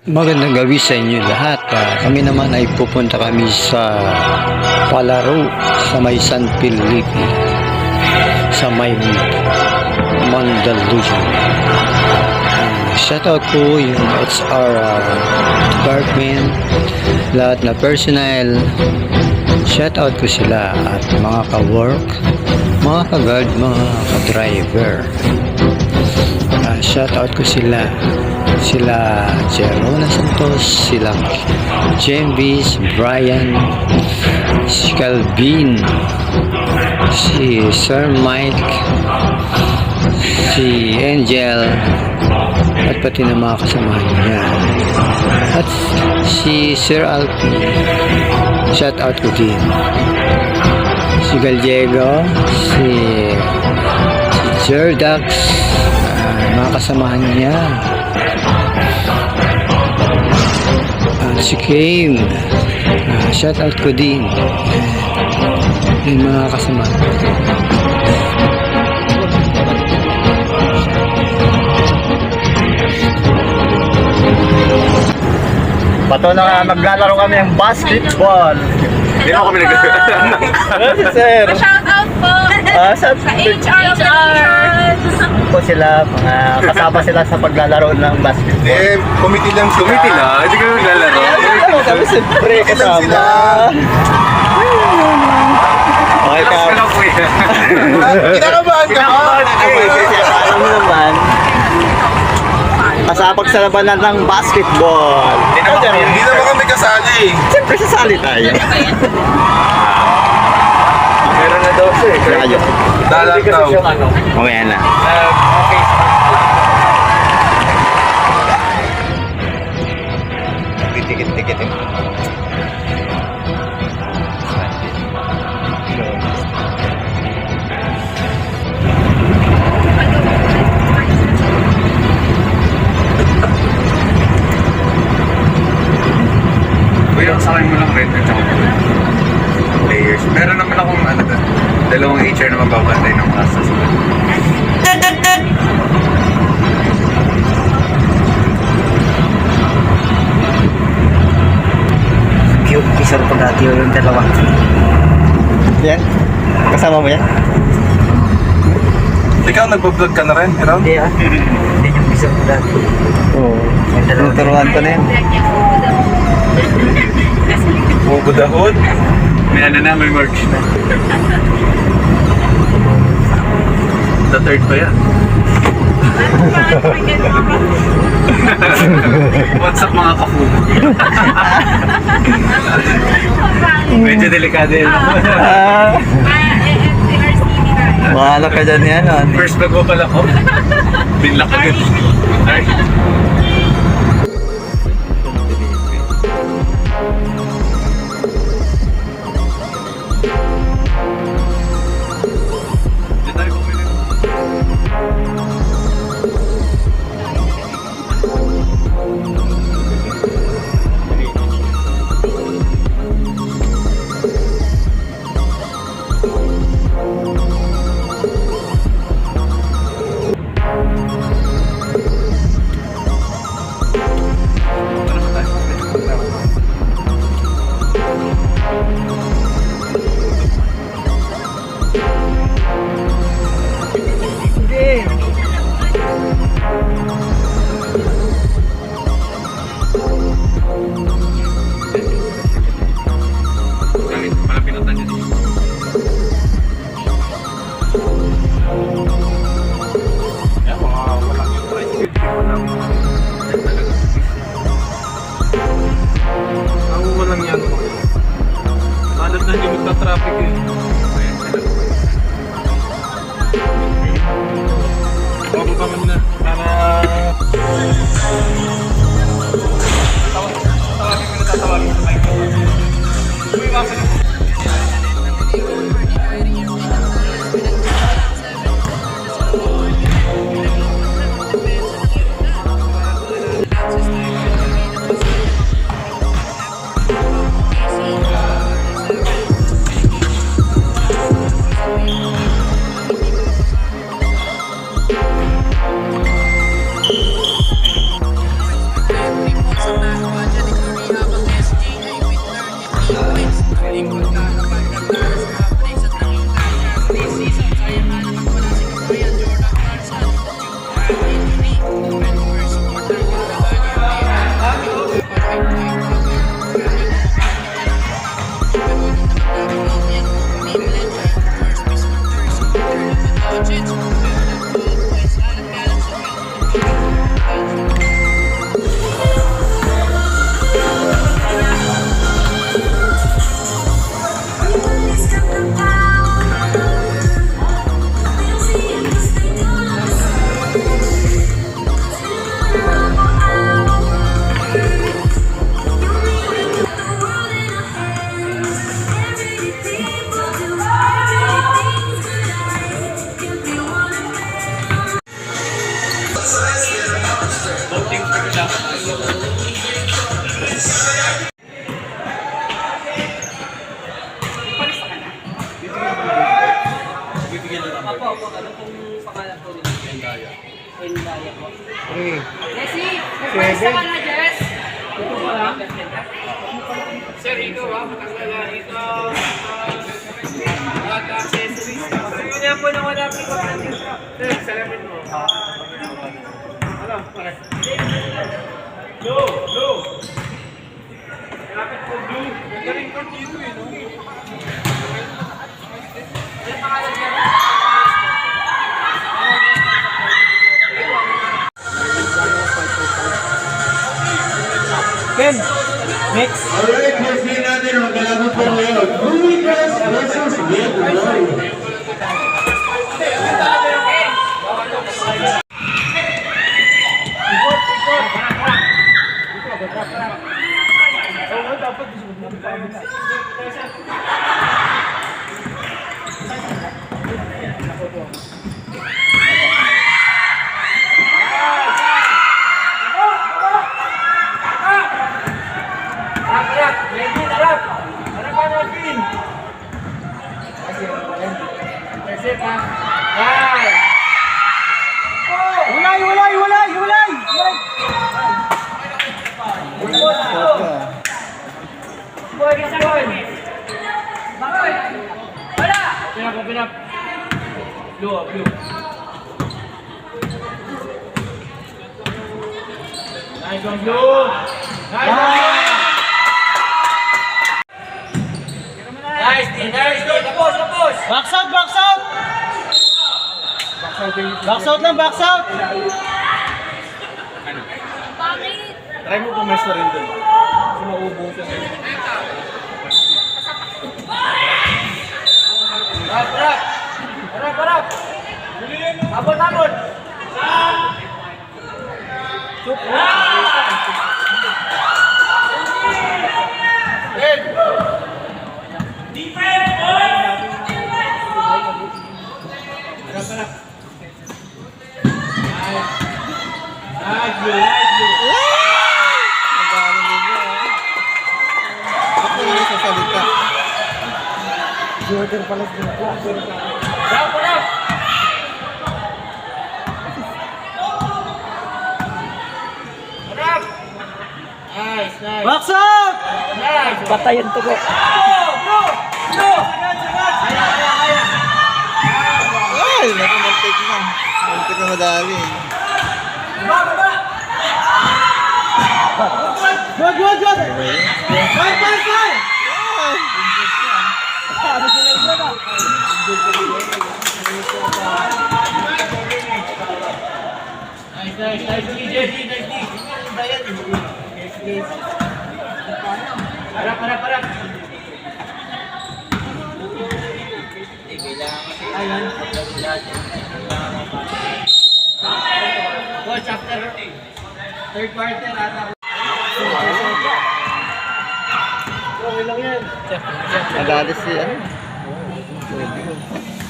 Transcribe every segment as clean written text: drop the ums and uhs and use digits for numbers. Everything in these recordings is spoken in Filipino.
Magandang gabi sa inyo lahat. Kami naman ay pupunta kami sa palaro sa may San Felipe, sa may Mandaluyong. Shoutout ko yung HR department, lahat na personnel. Shoutout ko sila at mga ka-work, mga ka-guard, mga ka-driver. Shoutout ko sila Jerona Santos, sila Jembis, Brian, si Calvin, si Sir Mike, si Angel, at pati na mga kasamahan niya, at si Sir Alpi. Shoutout ko din si Gallego, si Jerdax, mga kasamahan niya, si Kane. Shoutout ko din yung mga kasamahan. Pato na maglalaro kami ng basketball. Hindi mo kami Si sir. Shout out po Sa sa HR operations. po sila, mga kasama sila sa paglalaro ng basketball. committee lang sila. Committee lang? Hindi kami naglalaro. Ano kami siyempre kasama. Okay ka. Wala po yan. Kinakabahan ka ba? Alam mo naman. Kasapag sa labanan ng basketball. Hindi naman kami kasali. Siyempre sasali tayo. Meron na daw siya eh. Ayaw. Dalang daw. Mamaya na. Tikit-tikit. Kuya, ang sakay mo lang red at saka players. Meron naman akong dalawang HR na magbabantay ng mga sasakay. Cute. Isang pagkati yung dalawa. Yan. Kasama mo yan? Ikaw, nagbablog ka na rin, Hiram? Hindi ah. Hindi yung isang pagkati. Oo. Tuturuan ko na yan. Bubudahod? May may merch na. The third pa yan. What's up mga kafu? Medyo delikado yun. Mahalak ka dyan yan. First vlog ko pala ko. Binlock agad. Ay. Traffic eh. Mababa man na para tatawagin sa mic. Sa Jessie, nagpalista ka na, Jess? Sir, ikaw matanggal na ito. Accessories. Yun na po na wala pick up natin. Sir, salamin mo. Blue. Lapit po, blue. Galing ko dito eh, no? Yan pangalan niya. Ken, next. Alright, first game natin ang magkalaban po ngayon. Lumigas versus Vietnam. Blue. Nice one, blue. Nice one. Nice, tapos. Box out! Box out lang, box out! Try mo pumesto rin dun. Kasi mauubo siya. Harap. Abot. Chup! Jordan pala Harap. Nice. box out! Nice. Patayin to ko. Blue. Kaya. Ay, nakumantik na. Mantik na madali. Baba. Good! Five! Ano sila yun na? Nice, DJ. Harap. Ayan. Coach, after third quarter, ata. Okay lang yan. Nadali si ano?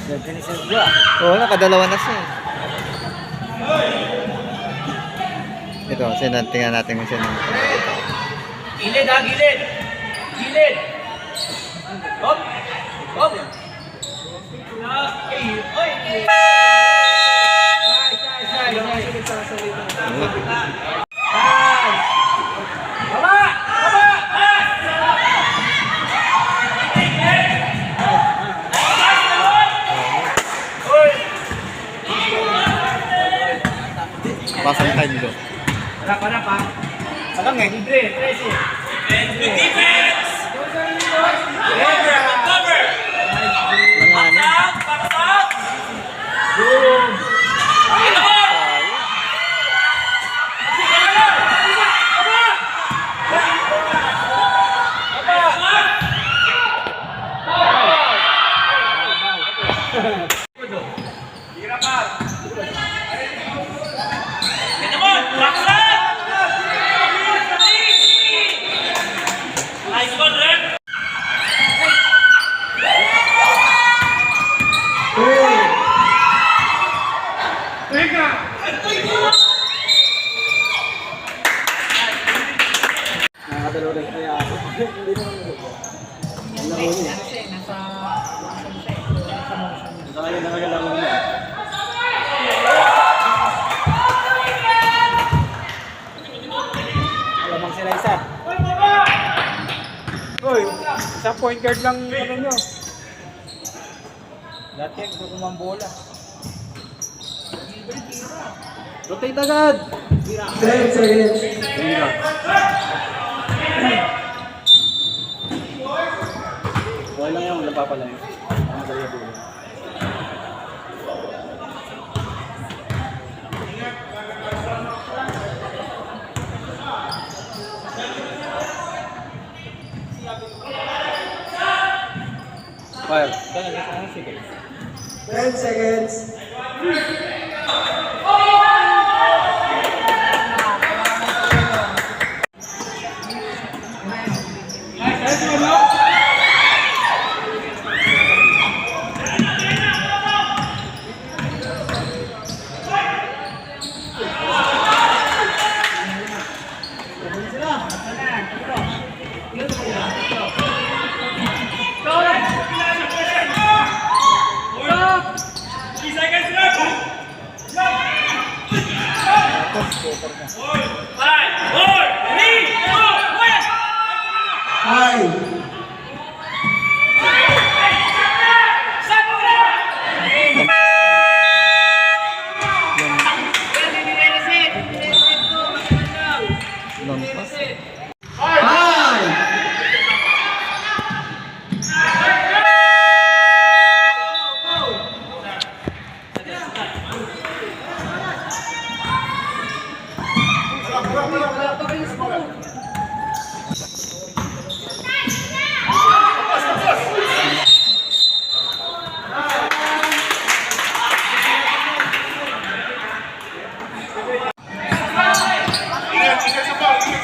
Ganda ni Silvia. Oo, nakadalawa na siya. Ito, tingnan natin kung sino. Gilid. Hop. Oy. Nice. Baba. Pasang kayo. Para pa. Alang eh. Libre, 13. Defense! Lamang sila isa. Uy, isang point guard lang ano nyo. Lahat yan, gusto kumambola. Rotate agad! 10 seconds. Wala lang yan, wala pa pala yun. Ang madali yung bulo. Well, 10 seconds. Five.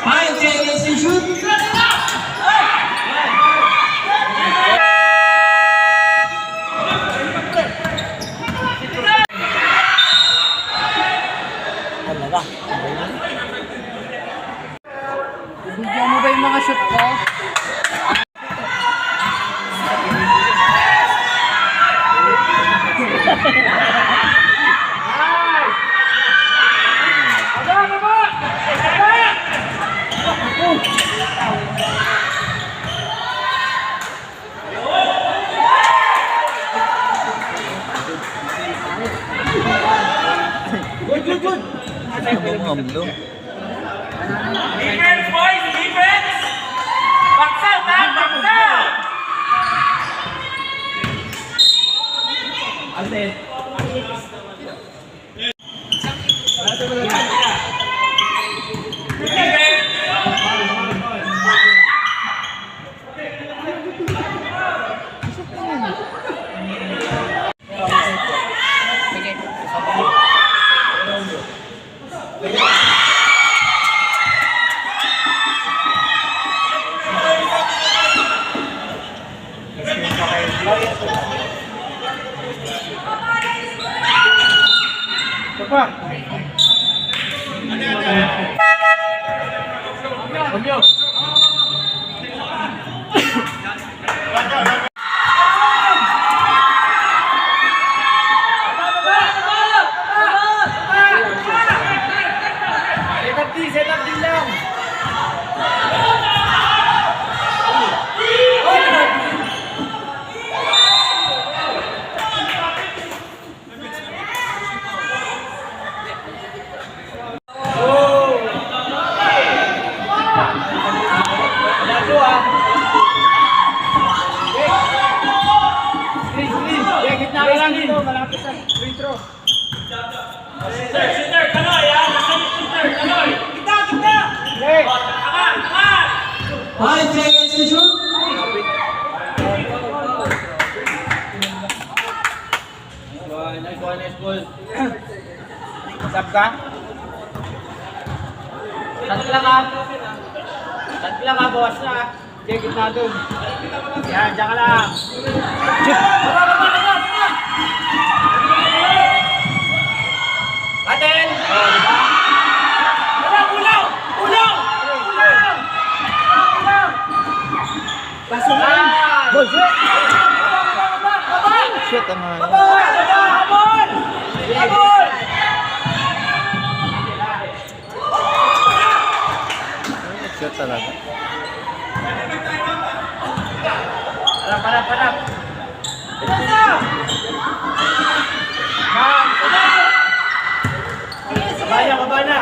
Five seconds to shoot. Bigyan mo ba yung mga shoot ko? Defense, boys! Defense! Baksaw na! Baksaw! Set up din lang. malapit sa free throw. Shooter, Kanoy, ha? Nasaan yung shooter, Kanoy? Kita! Okay. 5 seconds to shoot. Nice ball. Sab ka? Saan ka, bawas na. Sige, gitna doon. Yan, dyan ka lang. Atin! Ulang! Pasok na! Ball, shoot! Shit, ang mga... Habol! Shit talaga. Parap! Kabana!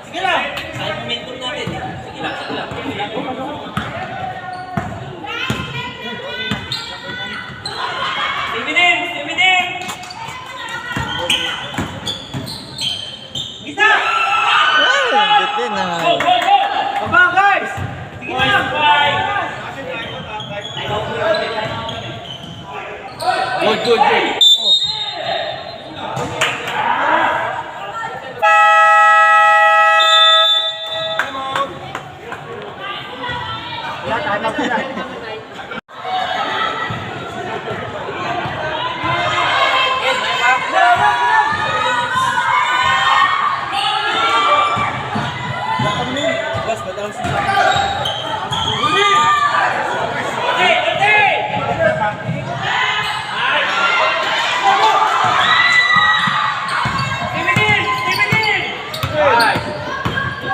Sige lang! Sayang momentum natin. Sige lang. Stimidin! Gita! Bitin na nga. Baba, guys! Sige na! Good.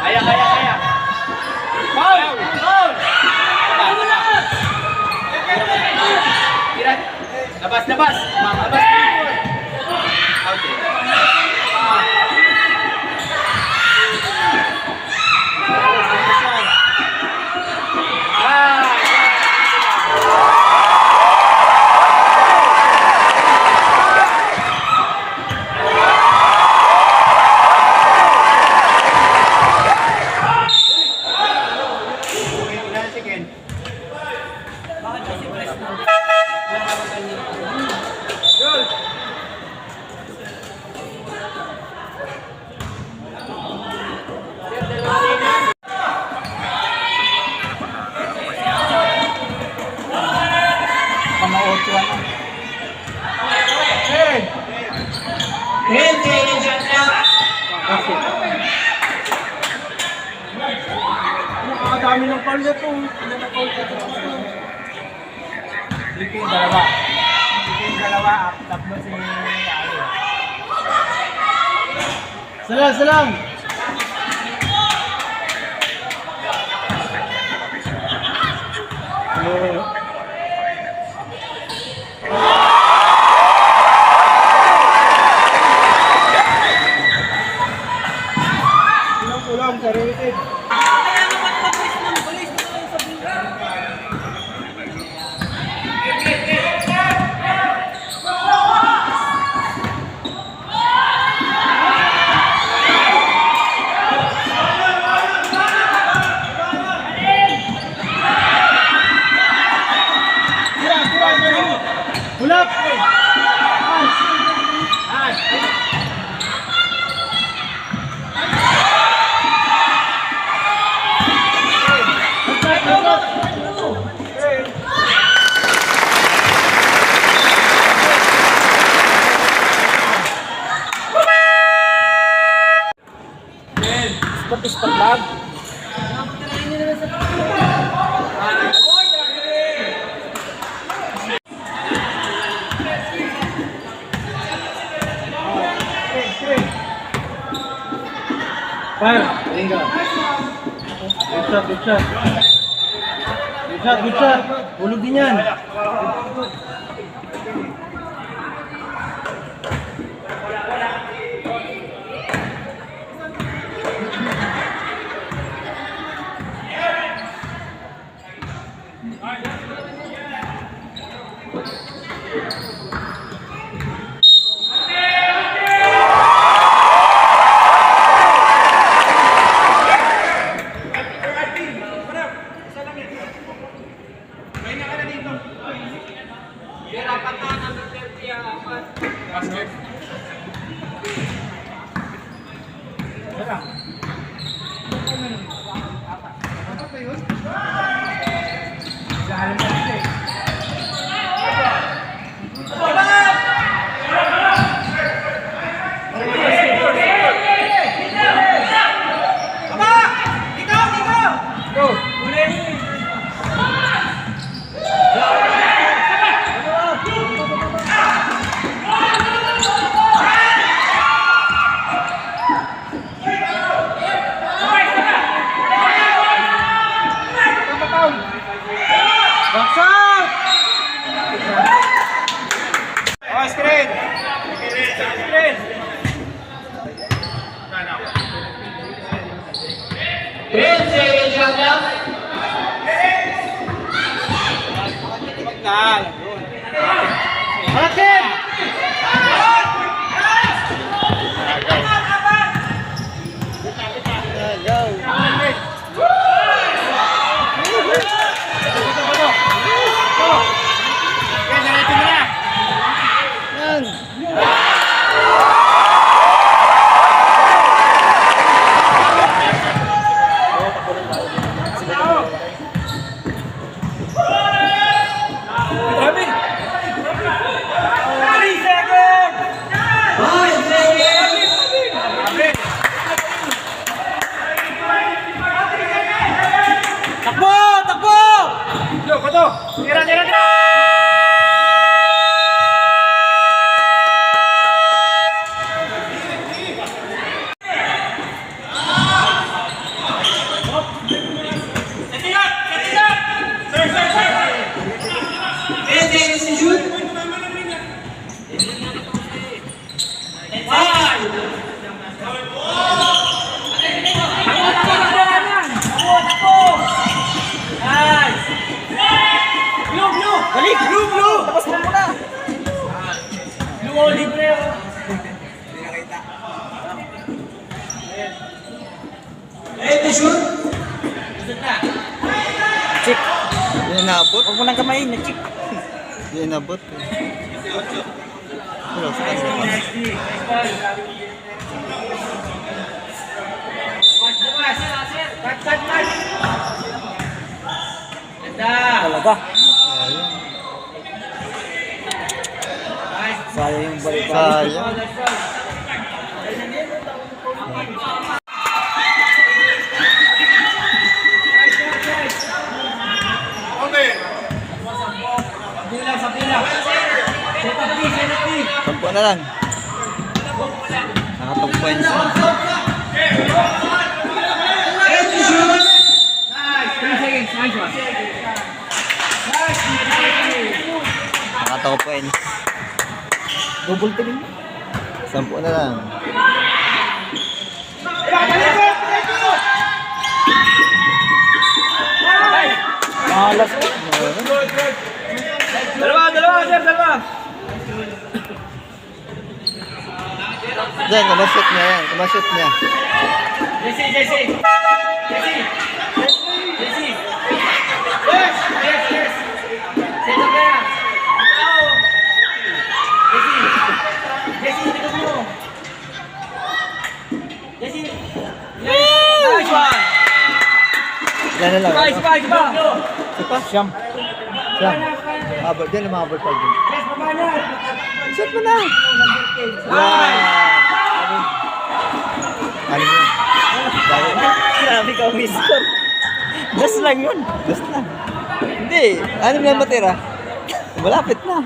Kaya. Foul! Labas! Dami ng foul nito. Lipi yung dalawa. Tatlo si Ali. Salam! Ulang, sarilitin. Ulap! Ispat lang. Fire. Good shot. Hulog din yan. Chik. Hindi naabot. Huwag mo nang kamayin na chick. Hindi naabot. Hello, sa kanya. Talaga. Sayang yung balik-balik. Sayang. Sampo na lang. Nakatong points na. Nakatong points. Double team. Sampo na lang. Malas. Dalawa, sir, dalawa. Diyan, kumashoot niya yan. Kumashoot niya. Jesse. Yes. Set up na. Jesse, likod mo. Jesse. Nice one. Yan na lang. Iba. Sipa? Siyam. Abot din, lumabot pa din. Yes, baba na. Shoot mo na! Ano mo? Grabe ka, mister. Just lang yun. Just lang. Hindi. Ano na matira? Malapit na.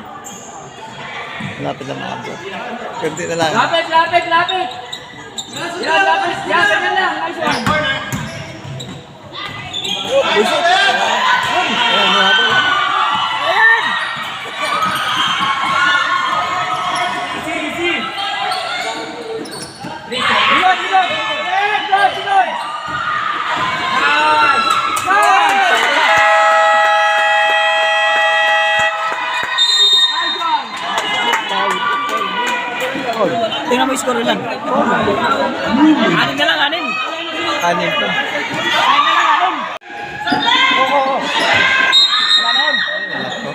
Malapit na maabot. Kunti na lang. Lapit. Yan, lapit. Yan, ganyan lang. Nice one. Ayan, maabot. Easy. Reload. Tingnan mo yung score lang. Anin na lang, anin. Kanin pa. Oo. Wala na yun. Anak ko.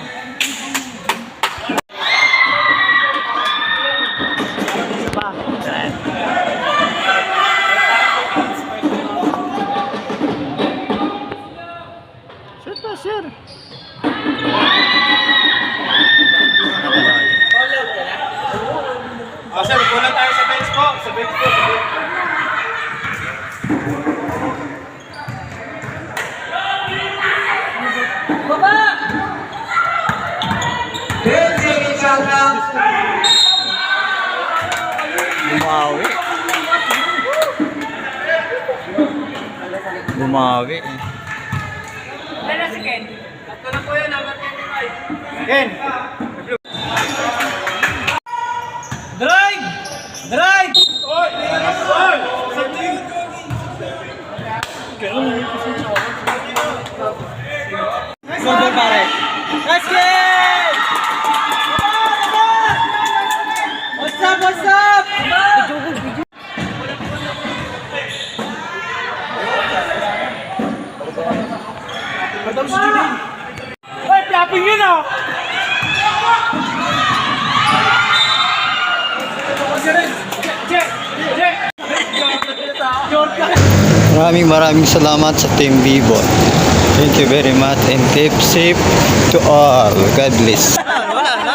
Shoot na, sir. Sir, kulang tayo sa bench po. Bumawi. Dala si Ken. Tatlo na po yun, number 25. Ken. Drive! Oy! Score pare. Let's get! What's up? What's up? Uy, flapping yun ah! Maraming salamat sa Team Vivo. Thank you very much and keep safe to all. God bless. Wala na.